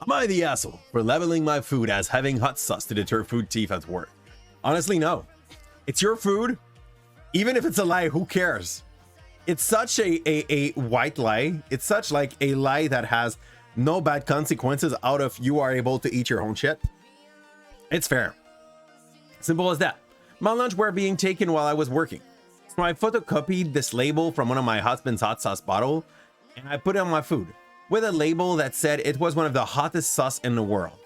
Am I the asshole for labeling my food as having hot sauce to deter food thief at work? Honestly, no. It's your food. Even if it's a lie, who cares? It's such a white lie. It's such like a lie that has no bad consequences out of you are able to eat your own shit. It's fair. Simple as that. My lunch were being taken while I was working. So I photocopied this label from one of my husband's hot sauce bottle and I put it on my food with a label that said it was one of the hottest sauce in the world.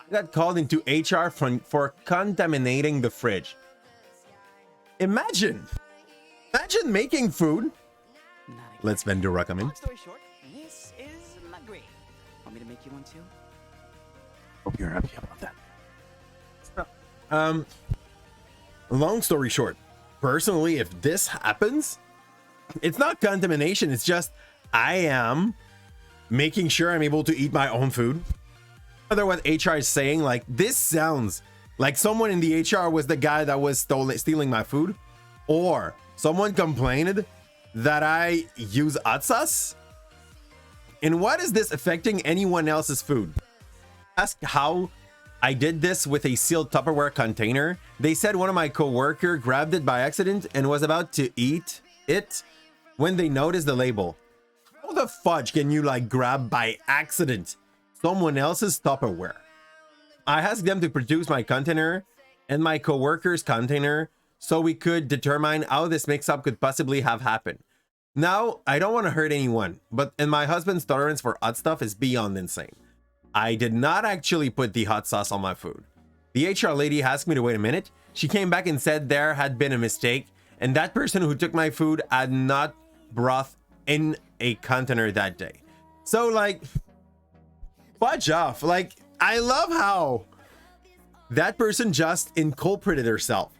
I got called into HR for contaminating the fridge. Imagine making food. Let's Vendura come in. Long story short, this is not great. Want me to make you one too? Hope you're happy about that. Long story short, personally, if this happens, it's not contamination. It's just I am making sure I'm able to eat my own food. Whether what HR is saying, like this sounds like someone in the HR was the guy that was stealing my food, or someone complained that I use hot sauce. And what is this affecting anyone else's food? Ask how I did this with a sealed Tupperware container. They said one of my coworkers grabbed it by accident and was about to eat it when they noticed the label. How the fudge can you like grab by accident someone else's Tupperware? I asked them to produce my container and my coworker's container so we could determine how this mix-up could possibly have happened. Now, I don't want to hurt anyone, and my husband's tolerance for hot stuff is beyond insane. I did not actually put the hot sauce on my food. The HR lady asked me to wait a minute. She came back and said there had been a mistake and that person who took my food had not brought in a container that day. So like, fudge off. Like, I love how that person just inculpated herself.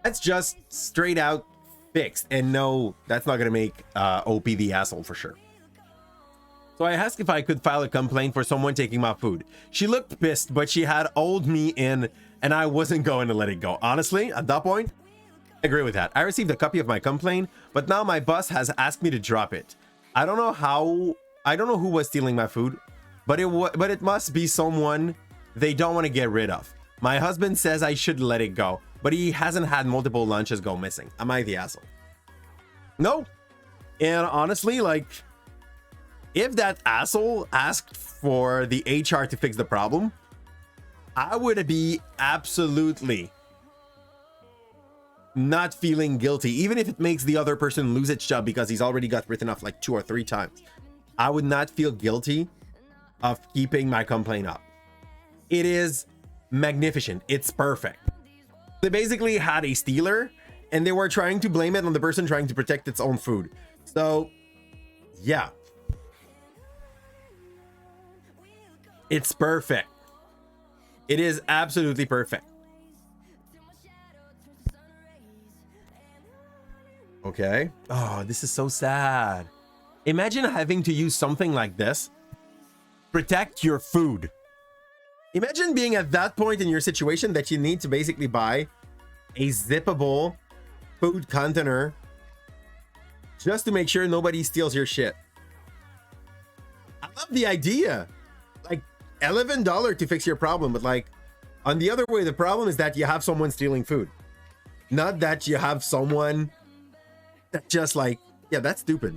That's just straight out fixed. And no, that's not gonna make OP the asshole for sure. So I asked if I could file a complaint for someone taking my food. She looked pissed, but she had hauled me in and I wasn't going to let it go. Honestly, at that point, I agree with that. I received a copy of my complaint, but now my boss has asked me to drop it. I don't know who was stealing my food, but it must be someone they don't want to get rid of. My husband says I should let it go, but he hasn't had multiple lunches go missing. Am I the asshole? No. And honestly, like, if that asshole asked for the HR to fix the problem, I would be absolutely not feeling guilty, even if it makes the other person lose its job because he's already got written off like 2 or 3 times. I would not feel guilty of keeping my complaint up. It is magnificent. It's perfect. They basically had a stealer and they were trying to blame it on the person trying to protect its own food. So yeah, it's perfect. It is absolutely perfect. Okay. Oh, this is so sad. Imagine having to use something like this. Protect your food. Imagine being at that point in your situation that you need to basically buy a zippable food container just to make sure nobody steals your shit. I love the idea. Like $11 to fix your problem, but like on the other way, the problem is that you have someone stealing food. Not that you have someone that just like, yeah, that's stupid.